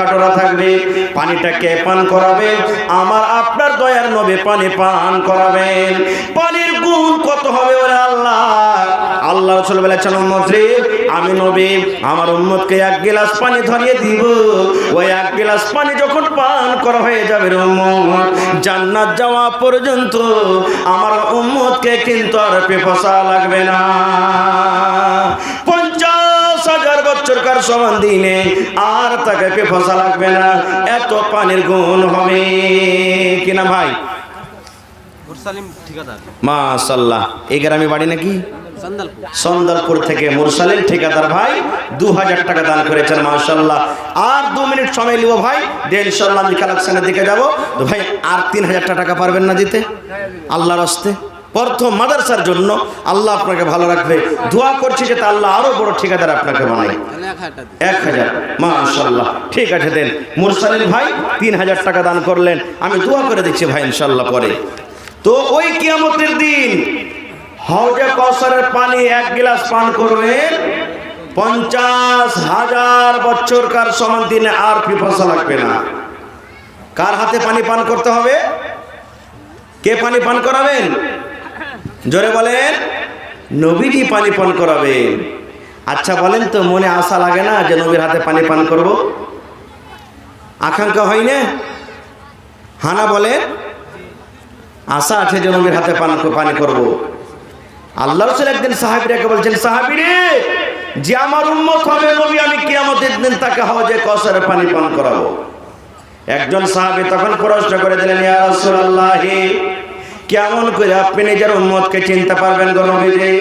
কাটোরা থাকবে, পানিটা কে পান করাবে? আমার আপনার দয়ার নবী পানি পান করাবেন। পানির গুণ কত হবে ওরে আল্লাহ! আল্লাহ রাসূল বলেছেন, উম্মত রে, আমি নবী আমার উম্মতকে এক গ্লাস পানি ধরিয়ে দিব। ওই এক গ্লাস পানি যখন পান করা হয়ে যাবে রে উম্মত, জান্নাত যাওয়া পর্যন্ত আমার উম্মতকে কিন্তু আর পিপাসা লাগবে না। 50,000 বছরকার সমান দিনে আর তাকে পিপাসা লাগবে না, এত পানির গুণ হবে কিনা ভাই? মাশাআল্লাহ। এই গ্রামে বাড়ি নাকি? সন্দালপুর থেকে মুরসালিম ঠিকাদার ভাই 2000 টাকা দান করেছেন, মাশাআল্লাহ। আর 2 মিনিট সময় নিব ভাই, দিয়ে ইনশাআল্লাহ আমি কালেকশনের দিকে যাব। তো ভাই আর 3000 টাকা পারবেন না দিতে আল্লাহর রাস্তে? প্রথম মাদ্রাসার জন্য আল্লাহ আপনাকে ভালো রাখবে, দোয়া করছি যে আল্লাহ আরো বড় ঠিকাদার আপনাকে বানায়। 1000 মাশাআল্লাহ, ঠিক আছে দেন। মুরসালিম ভাই 3000 টাকা দান করলেন, আমি দোয়া করে দিচ্ছি ভাই ইনশাআল্লাহ পরে। তো ওই কিয়ামতের দিন হাউজে কাউসারের পানি এক গ্লাস পান করবে, 50,000 বছরকার সমান দিনে আর পিপাসা লাগবে না। কার হাতে পানি পান করতে হবে? কে পানি পান করাবেন? জোরে বলেন, নবীজি পানি পান করাবেন। আচ্ছা বলেন তো, মনে আশা লাগে না যে নবীর হাতে পানি পান করব? আকাঙ্ক্ষা হয় না? হানা বলে আশা আছে যে নবীর হাতে পানি করব। আল্লাহ রাসূল একদিন সাহাবীরাকে বলছেন, সাহাবীরে, যে আমার উম্মত হবে নবী, আমি কিয়ামতের দিন তাকে হাউজে কাউসারের পানি পান করাবো। একজন সাহাবী তখন প্রশ্ন করে দিলেন, ইয়া রাসূলুল্লাহ, কেমন করে আপনি নিজের উম্মতকে চিনতে পারবেন গো নবীজি?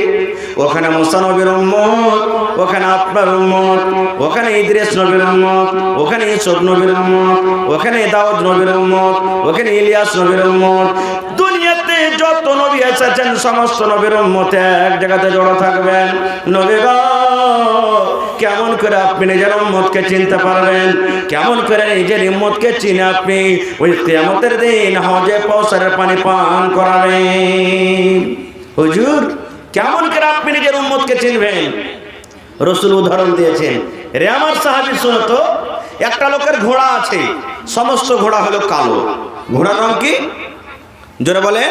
ওখানে মুসা নবীর উম্মত, ওখানে আপনার উম্মত, ওখানে ইদ্রিস নবীর উম্মত, ওখানে ইউসুফ নবীর উম্মত, ওখানে দাউদ নবীর উম্মত, ওখানে ইলিয়াস নবীর উম্মত। দুনিয়াতে যত নবী এসেছেন সমস্ত নবীর উম্মতে এক জায়গাতে জড়ো থাকবেন। নবী গো, কেমন করে আপনি নিজের উম্মতকে চিনতে পারবেন? কেমন করে নিজের উম্মতকে চিনে আপনি ওই কিয়ামতের দিন হাউজে কাউসারের পানি পান করাবেন? হুজুর, কেমন করে আপনি নিজের উম্মতকে চিনবেন? রাসূল উদাহরণ দিয়েছেন। রে আমার সাহাবী, শুনো তো, একটা লোকের ঘোড়া আছে, সমস্ত ঘোড়া হলো কালো। ঘোড়ার রং কি? জোরে বলে,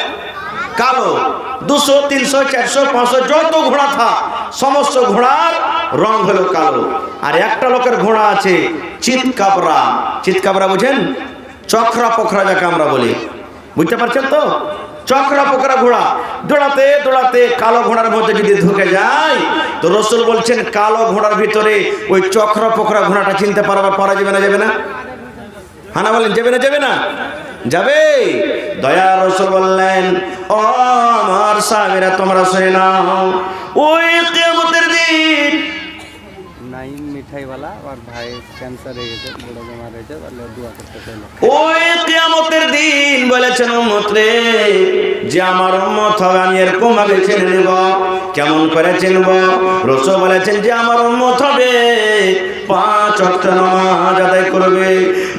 কালো। 200, 300, 400, 500 যত ঘোড়া থাক সমস্ত ঘোড়ার রং হলো কালো। আর একটা লোকের ঘোড়া আছে চিতকাবরা। চিতকাবরা বুঝেন? চক্রা পোখরা যাকে আমরা বলি, বুঝতে পারছেন তো? চক্রা পোখরা ঘোড়া দৌড়াতে দৌড়াতে কালো ঘোড়ার মধ্যে যদি ঢুকে যায়, তো রাসূল বলছেন কালো ঘোড়ার ভিতরে ওই চক্রা পোখরা ঘোড়াটা চিনতে পারা যাবে না? যাবে না? হানা বলেন, যাবে না? যাবে না? যাবে। দয়ার রাসূল বললেন, ও আমার সাহাবীরা, তোমরা শুনে নাও, ওই কিয়ামতের দিন নাইম মিঠাইওয়ালা আর ভাই ক্যান্সার হয়ে গেছে, বড় বেমার হয়েছে, বলে দোয়া করতে চাইলো। ওই কিয়ামতের দিন বলেছেন, উম্মত রে, যে আমার উম্মত হবে আমি এরকম ভাবে চিনে নেব। কেমন করে চিনব? রাসূল বলেছেন, যে আমার উম্মত হবে 5 ওয়াক্ত নামাজ আদায় করবে,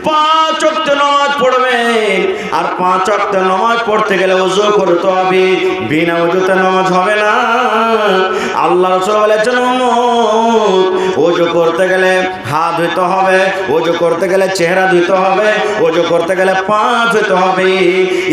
5 ওয়াক্ত নামাজ পড়বে। আর 5 ওয়াক্ত নামাজ পড়তে গেলে ওযু করতে হবে, বিনা ওযুতে নামাজ হবে না। আল্লাহ রাসূল বলেছেন, উম্মত, ওযু করতে গেলে হাত ধুতে হবে, ওযু করতে গেলে চেহারা ধুতে হবে, ওযু করতে গেলে পা ধুতে হবে।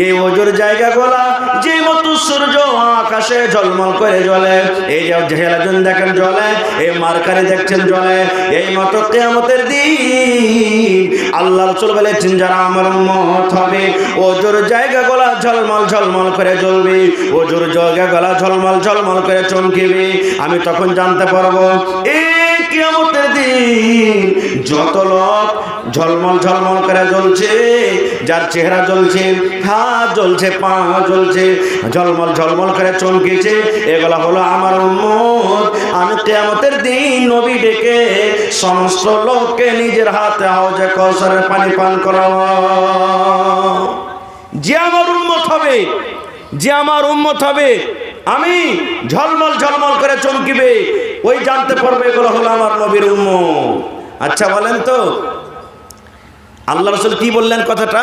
এই ওযুর জায়গাগুলো যে মতো সূর্য আকাশে ঝলমল করে জ্বলে, এই যে হেলাজুন দেখেন জ্বলে, এই মার্কারি দেখছেন জ্বলে, এই মতো কিয়ামতের দিন আল্লাহ রাসূল বলেছেন, যারা আমার উম্মত হবে ওযুর জায়গাগুলো ঝলমল ঝলমল করে জ্বলবে, ওযুর জায়গাগুলো ঝলমল ঝলমল করে চমকিবে। আমি তখন জানতে পারবো এই কিয়ামতের দিন যত লোক ঝলমল ঝলমল করে জ্বলছে, যার চেহারা জ্বলছে, হাত জ্বলছে, পা জ্বলছে, ঝলমল ঝলমল করে চমকেছে, এগুলা হলো আমার উম্মত। আমি কিয়ামতের দিন নবী ডেকে সমস্ত লোককে নিজের হাতে হাউজে কাউসারের পানি পান করাবো। যে আমার উম্মত হবে, যে আমার উম্মত হবে, আমি ঝলমল ঝলমল করে চমকিবে, ওই জানতে পারবে এগুলো হলো আমার নবীর উম্মত। আচ্ছা বলেন তো, আল্লাহ রাসূল কি বললেন কথাটা?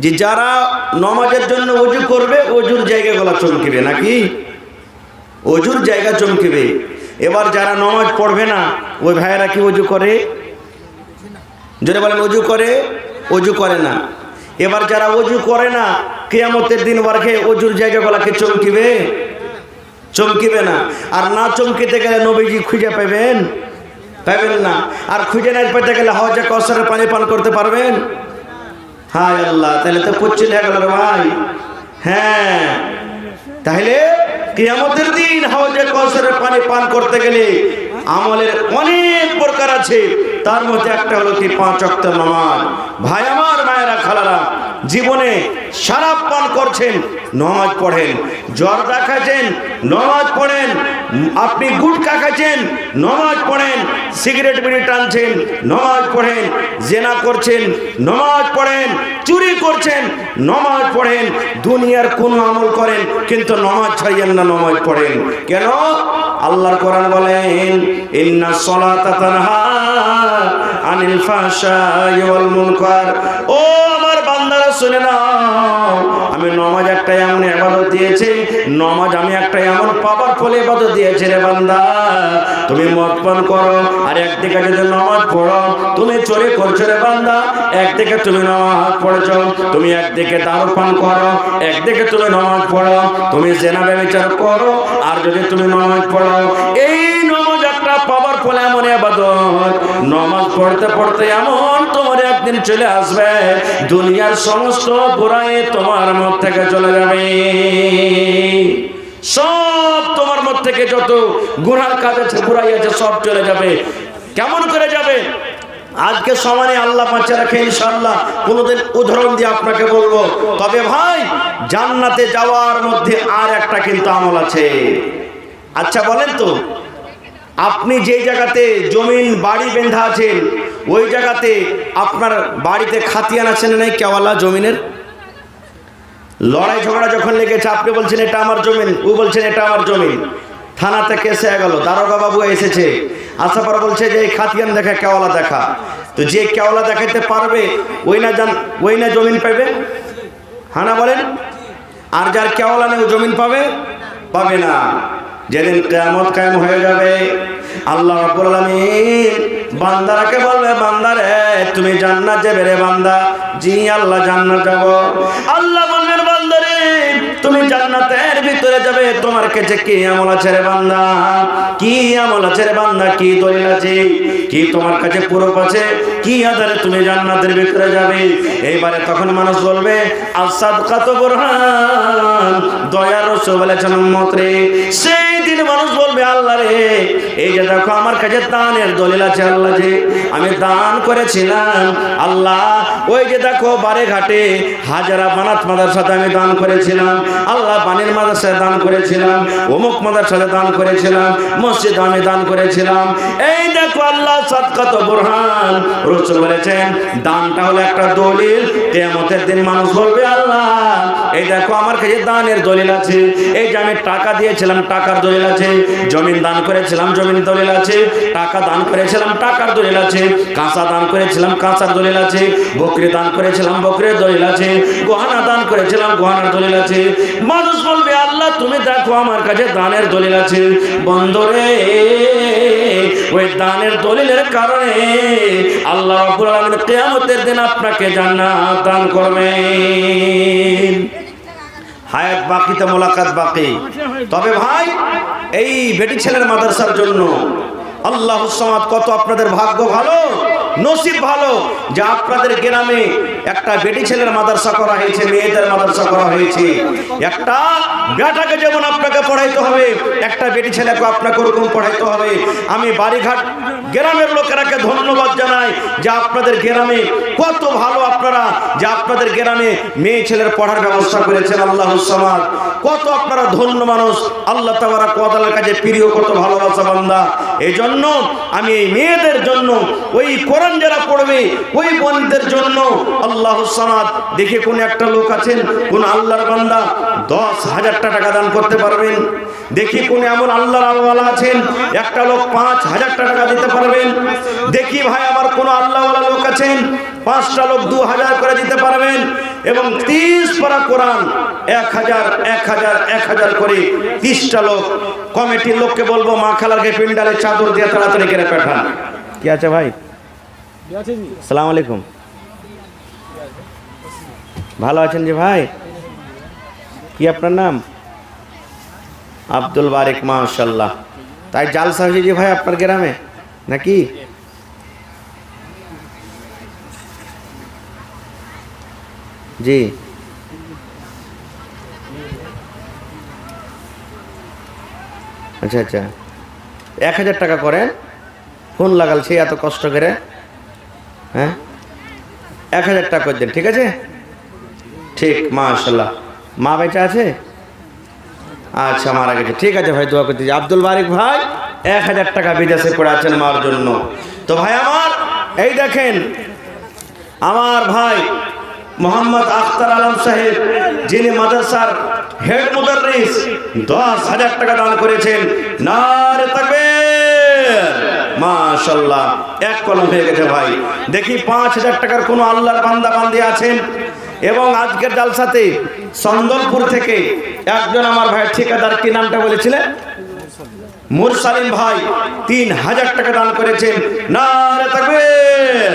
যে যারা নামাজের জন্য ওযু করবে ওযুর জায়গাগুলো চমকিবে, নাকি? ওযুর জায়গা চমকিবে। এবার যারা নামাজ পড়বে না, ওই ভাইয়েরা কি ওযু করে? জোরে বলেন, অজু করে, অজু করে না। এবার যারা অজু করে না, কিয়ামতের দিন বারকে অজুর জায়গাগুলোকে চমকিবে? চমকিবে না। আর না চমকিতে গেলে নবীজি খুঁজে পাবেন? পাবেন না। আর খুঁজে না পেতে গেলে হাওজে কাউসারের পানি পান করতে পারবেন? হায় আল্লাহ, তাহলে তো কুচ্ছিল হয়ে গেল রে ভাই। হ্যাঁ, তাহলে কিয়ামতের দিন হাওজে কাউসারের পানি পান করতে গেলে আমলের অনেক প্রকার আছে, তার মধ্যে একটা হলো কি 5 ওয়াক্ত নামাজ। ভাই আমার, মায়েরা, খালারা, জীবনে শরাব পান করছেন, নামাজ পড়েন। জর্দা খাচ্ছেন, নামাজ পড়েন। আপনি গুটখা খাচ্ছেন, নামাজ পড়েন। সিগারেট বিড়ি টানছেন, নামাজ পড়েন। জেনা করছেন, নামাজ পড়েন। চুরি করছেন, নামাজ পড়েন। দুনিয়ার কোন আমল করেন, কিন্তু নামাজ ছাড়িয়েন না, নামাজ পড়েন। কেন? আল্লাহর কোরআন বলেন, ইন্নাস সালাতা তানহা আনিল ফাহশাই ওয়াল মুনকার। ও আমার বান্দারা শুনে নাও, আমি নামাজ একটা এমন ইবাদত দিয়েছি, নামাজ আমি একটা এমন পাওয়ারফুল ইবাদত দিয়েছি রে বান্দা। তুমি মদ পান করো আর একদিকে যদি নামাজ পড়ো, তুমি চুরি করছো রে বান্দা, একদিকে তুমি নামাজ পড়ছো। তুমি একদিকে দারু পান করো, একদিকে তুমি নামাজ পড়ো। তুমি জেনা ব্যভিচার করো আর যদি তুমি নামাজ পড়ো। এই নামাজ একটা পাওয়ারফুল এমন ইবাদত, নামাজ পড়তে পড়তে এমন তোমার একদিন চলে আসবে, দুনিয়ার সমস্ত বুরাই তোমার মত থেকে চলে যাবে। সব তোমার মত থেকে যত গুনার কাজ আছে, বুরাই আছে, সব চলে যাবে। কেমন করে যাবে? আজকে সমানে আল্লাহ বাঁচিয়ে রাখে ইনশাআল্লাহ, কোনোদিন উদাহরণ দিয়ে আপনাকে বলবো। তবে ভাই, জান্নাতে যাওয়ার মধ্যে আর একটা কিন্তু আমল আছে। আচ্ছা বলেন তো, আপনি যেই জায়গাতে জমিন বাড়ি বেঁধা আছেন, ওই জায়গাতে আপনার বাড়িতে খাতিয়ান আছে না নাই? কেওয়ালা জমিনের লড়াই ঝগড়া যখন লেগেছে, আপনি বলছেন এটা আমার জমিন, ও বলছেন এটা আমার জমিন। থানাতে কেস হয়ে গেল, দারোগা বাবু এসেছে, আসার পর বলছে যে এই খাতিয়ান দেখা, কেওয়ালা দেখা। তো যে কেওয়ালা দেখাইতে পারবে ওই না জমিন পাবে? হ্যাঁ না বলেন? আর যার কেওয়ালা নেই, ও জমিন পাবে? পাবে না। যেদিন কিয়ামত কায়েম হয়ে যাবে, আল্লাহ রাব্বুল আলামিন বান্দারাকে বলবে, বান্দারে তুমি জান্নাত যাবে রে বান্দা। জি আল্লাহ, জান্নাত যাব। আল্লাহ বলবেন, বান্দারে তুমি জান্নাতের ভিতরে যাবে, তোমার কাছে কি আমল আছে রে বান্দা? কি আমল আছে রে বান্দা? কি দলিল আছে? কি তোমার কাছে প্রুফ আছে? কি আধারে তুমি জান্নাতের ভিতরে যাবে? এইবারে তখন মানুষ বলবে, আস-সাদকাতু বুরহান, দয়ার রাসূল বলেছেন উম্মত রে। সেই দিন মানুষ বলবে, আল্লাহ রে, এই যে দেখো আমার কাছে দানের দলিল আছে, আল্লাহ যে আমি দান করেছিলাম, আল্লাহ ওই যে দেখো বারে ঘাটে হাজারা বানাত মাদ্রাসাতে আমি দান করেছিলাম, আল্লাহ বাণীর মাদ্রাসায় দান করেছিলাম, অমুক মাদ্রাসায় দান করেছিলাম, মসজিদে আমি দান করেছিলাম। এই দেখো আল্লাহ সাদকাতু বুরহান, রাসূল বলেছেন দানটা হলো একটা দলিল। কিয়ামতের দিন মানুষ বলবে, আল্লাহ এই দেখো আমার কাছে দানের দলিল আছে, এই যে আমি টাকা দিয়েছিলাম, টাকার দলিল আছে, জমিন দান করেছিলাম, জমিন দলিল আছে, টাকা দান করেছিলাম, টাকার দলিল আছে, কাঁচা দান করেছিলাম, কাঁচার দলিল আছে, বকরি দান করেছিলাম, বকরির দলিল আছে, গহনা দান করেছিলাম, গহনার দলিল আছে। মানুষ বলবে, আল্লাহ তুমি দেখো আমার কাছে দানের দলিল আছে। বন্ধুরে, ওই দানের দলিলের কারণে আল্লাহ রাব্বুল আলামিন কিয়ামতের দিন আপনাকে জান্নাত দান করবেন। হায়াত বাকি তো মোলাকাত বাকি। তবে ভাই, এই বেটি ছেলের মাদ্রাসার জন্য আল্লাহু সামাদ, কত আপনাদের ভাগ্য ভালো, নসিব ভালো যে আপনাদের গ্রামে একটা বেটি ছেলের মাদ্রাসা করা হয়েছে, মেয়েদের মাদ্রাসা করা হয়েছে। একটা বেটাকে যেমন আপনাকে পড়াইতে হবে, একটা বেটি ছেলেকে আপনাকে ওরকম পড়াইতে হবে। আমি বাড়িঘাট গ্রামের লোকেরাকে ধন্যবাদ জানাই যে আপনাদের গ্রামে কত ভালো, আপনারা যে আপনাদের গ্রামে মেয়ে ছেলের পড়ার ব্যবস্থা করেছেন। আল্লাহু সামাদ, কত আপনারা ধন্য মানুষ, আল্লাহ তাবারাক ওয়া তাআলার কাছে প্রিয়, কত ভালোবাসা বান্দা। এই জন্য আমি এই মেয়েদের জন্য, ওই কোরআন যারা পড়বে ওই বোনদের জন্য আল্লাহু সামাদ, দেখে কোন একটা লোক আছেন, কোন আল্লাহর বান্দা 10,000 টাকা দান করতে পারবেন? দেখি কোন এমন আল্লাহর আল্লাহ আছেন, একটা লোক 5,000 টাকা দিতে পারবেন? দেখি ভাই আমার কোন আল্লাহওয়ালা লোক আছেন, 5টা লোক 2,000 করে দিতে পারবেন? এবং 30 পারা কোরআন 1,000 করে 30টা লোক। কমিটির লোককে বলবো, মা খালারকে পিন্ডালে চাদর দিয়ে তাড়াতাড়ি করে পাঠান। কি আছে ভাই? সালাম আলাইকুম। ভালো আছেন যে ভাই? কি আপনার নাম? আব্দুল বারিক, মাশাআল্লাহ। তাই জালসা হয়েছে যে ভাই আপনার গ্রামে নাকি? জি, আচ্ছা আচ্ছা। 1000 টাকা করেন, ফোন লাগাল সে এত কষ্ট করে। হ্যাঁ, 1000 টাকা করে দেন, ঠিক আছে? ঠিক, মাশাআল্লাহ। মা বেঁচে আছে? আচ্ছা, মারা গেছে। ঠিক আছে ভাই, দোয়া করতে। আব্দুল বারিক ভাই 1000 টাকা বিদেশে করে আছেন মার জন্য। তো ভাই আমার, এই দেখেন আমার ভাই মোহাম্মদ আখতার আলম সাহেব, যিনি মাদ্রাসার হেড মুদাররিস, 10,000 টাকা দান করেছেন। নারে তাকবীর, মাশাআল্লাহ। এক কলম হয়ে গেছে ভাই। দেখি 5,000 টাকার কোন আল্লাহর বান্দা বান্দি আছেন? এবং আজকের জালসাতে চন্দনপুর থেকে একজন আমার ভাই ঠিকাদার, কি নামটা বলেছিলেন? মুরসালিম ভাই 3,000 টাকা দান করেছেন। নারে তাকবীর।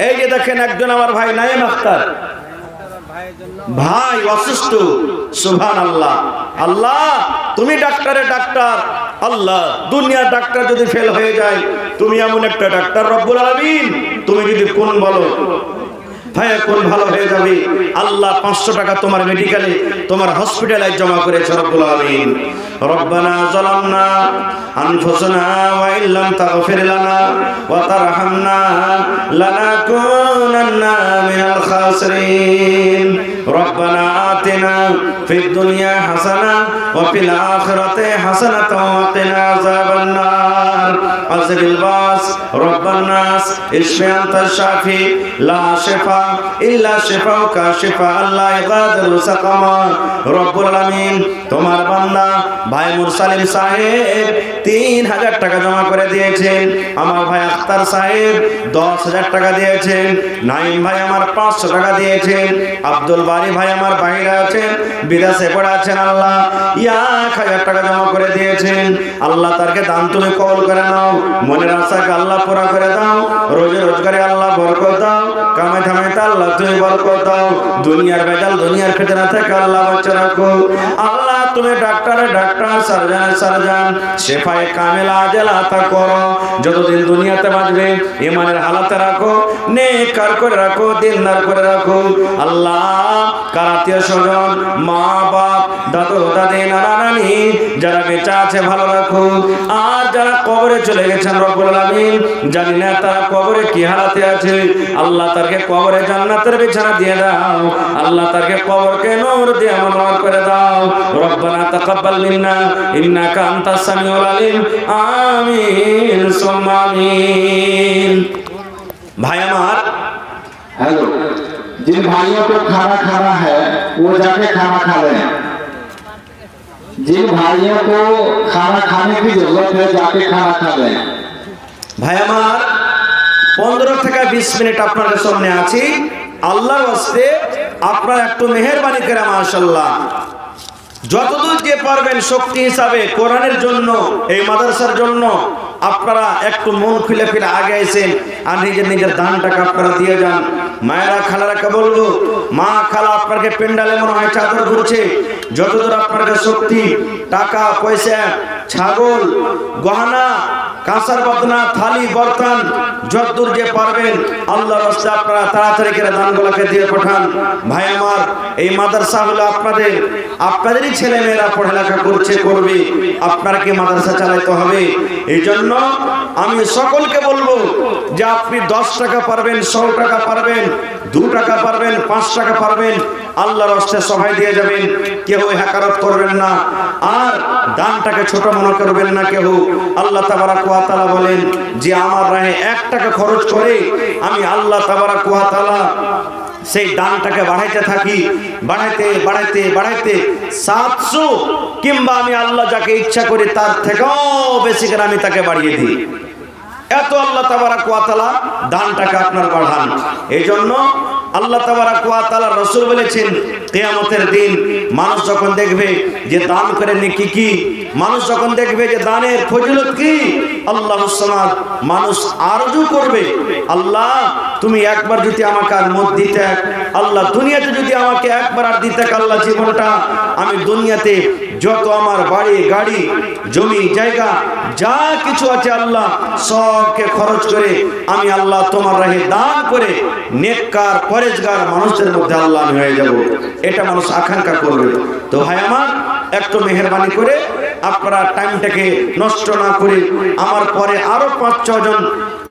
এই যে দেখেন একজন আমার ভাই নাইম আখতার ভাই অসুস্থ, সুবহানাল্লাহ। আল্লাহ তুমি ডাক্তারের ডাক্তার, আল্লাহ দুনিয়ার ডাক্তার যদি ফেল হয়ে যায়, তুমি এমন একটা ডাক্তার রব্বুল আলামিন, তুমি যদি কোন বলো ভাই কোন ভালো হয়ে যাবে। আল্লাহ 500 টাকা তোমার মেডিকেলে, তোমার হসপিটালে জমা করেছে রব্বুল আলামিন। রব্বানা যালামনা আনফুসানা ওয়া ইল্লাম তাগফির লানা ওয়া তারহামনা লানাকুনান্না মিনাল খাসিরিন। রব্বানা আতিনা ফিদ দুনিয়া হাসানা ওয়া ফিল আখিরাতি হাসানাতাও ওয়া কিনা আযাবান নার। আযরিল বাস রব্বান নাস ইশফি আনতাশ শাফি লা শিফা ইল্লা শিফাউকা শিফাআন লা ইগাদিরু সাকামা। রব্বুল আলামিন তোমার বান্দা ভাই মুরসালিম সাহেব 3,000 টাকা জমা করে দিয়েছেন। আমার ভাই আখতার সাহেব 10,000 টাকা দিয়েছেন। নাইম ভাই আমার 500 টাকা দিয়েছেন। আব্দুল বারি ভাই আমার বাইরে আছেন, বিদেশে পড়ে আছেন। আল্লাহ 1,000 টাকা জমা করে দিয়েছেন। আল্লাহ তারকে দান তুমি কবুল করে নাও। মনের আশাকে আল্লাহ পুরা করে দাও। রোজে রোজগারে আল্লাহ বরকত দাও। কামে ধামেতে আল্লাহ তুমি বরকত দাও। দুনিয়ার বেজাল, দুনিয়ার ফিতনা থেকে আল্লাহ বাঁচিয়ে রাখো। আল্লাহ তুমি ডাক্তারের ডাক্তার, সার্জনের সার্জন, শেফায়ে কামেলা আজেল আতা করো। যতদিন দুনিয়াতে বাঁচবে ইমানের হালাতে রাখো, নেককার করে রাখো, দিনদার করে রাখো। আল্লাহ কার আত্মীয় স্বজন, মা বাপ, দাদু দাদি, নানা নানি যারা বেঁচে আছে ভালো রাখো। আর যারা কবরে চলে গেছেন রব্বুল আলামিন, জানি না তারা কবরে কি হালাতে আছে। আল্লাহ তারকে কবরে জান্নাতের বিছানা দিয়ে দাও। আল্লাহ তারকে কবরকে নূর দিয়ে মনোহর করে দাও। রব্বানা তাকাব্বাল মিন্না ইন্নাকা আনতাস সামিউল আলিম। আমিন সুম্মা আমিন। भाई हमार हेलो, जिन भाइयों को खाना खाना है वो जाके खाना खा लें। जिन भाइयों को खाना खाने की जरूरत है जाके खाना खा लें। भाई हमार 15 থেকে 20 মিনিট আপনাদের সামনে আছি। আল্লাহর ওয়াস্তে আপনারা একটু মেহেরবানি করে মাশাআল্লাহ যতদূর যে পারবেন শক্তি হিসাবে কোরআনের জন্য, এই মাদ্রাসার জন্য আপনারা একটু মন খুলে ফিরে আগে এসেন আর নিজের নিজের দান টাকা আপনারা দিয়ে যান। মায়েরা খালারাকে বলবো, মা খালা আপনাকে পেন্ডালে মনে হয় চাদর ঘুরছে, যতদূর আপনাদের শক্তি, টাকা পয়সা, ছাগল, গহনা, কাঁসার বদনা, থালি বর্তন, যতদূর যে পারবেন আল্লাহর রাস্তায় আপনারা তাড়াতাড়ি করে দানগুলোকে দিয়ে পাঠান। ভাই আমার, এই মাদ্রাসা হলো আপনাদেরই ছেলে মেয়েরা পড়ালেখা করবে, আপনাকে মাদ্রাসা চালাতে হবে। এই জন্য আমি সকলকে বলবো যে আপনি 10 টাকা পারবেন, 100 টাকা পারবেন, 2 টাকা পারবেন, 5 টাকা পারবেন, আল্লাহর রাস্তায় সবাই দিয়ে যাবেন। কেউ হাকারত করবেন না, আর দানটাকে ছোট মনে করবেন না কেউ। আল্লাহ তাবারাক ওয়া তাআলা বলেন যে আমার রাহে 1 টাকা খরচ করে আমি আল্লাহ তাবারাক ওয়া তাআলা সেই দানটাকে বাড়াইতে থাকি, বাড়াইতে বাড়াইতে বাড়াইতে 700 কিংবা আমি আল্লাহ যাকে ইচ্ছা করি তার থেকেও বেশি করে আমি তাকে বাড়িয়ে দিই। এত আল্লাহ তাবারাক ওয়া তাআলা দানটাকে আপনার বাড়ান। এই জন্য আল্লাহ তাবারাক ওয়া তাআলা রাসূল বলেছেন কিয়ামতের দিন মানুষ যখন দেখবে যে দান করে নেকি কি, মানুষ যখন দেখবে যে দানের ফজিলত কি, আল্লাহুস সামাদ, মানুষ আরজু করবে আল্লাহ তুমি একবার যদি আমাকে আর মত দিতে, আল্লাহ দুনিয়াতে যদি আমাকে একবার আর দিতে, আল্লাহ জীবনটা আমি দুনিয়াতে যত আমার বাড়ি গাড়ি জমি জায়গা যা কিছু আছে আল্লাহ সবকে খরচ করে আমি আল্লাহ তোমার রাহে দান করে নেককার পরেজগার মানুষদের মধ্যে আল্লাহ আমি হয়ে যাব, এটা মানুষ আকাঙ্ক্ষা করবে। তো ভাই আমার একটু মেহেরবানি করে আপনারা টাইমটাকে নষ্ট না করে আমার পরে আরো 5-6 জন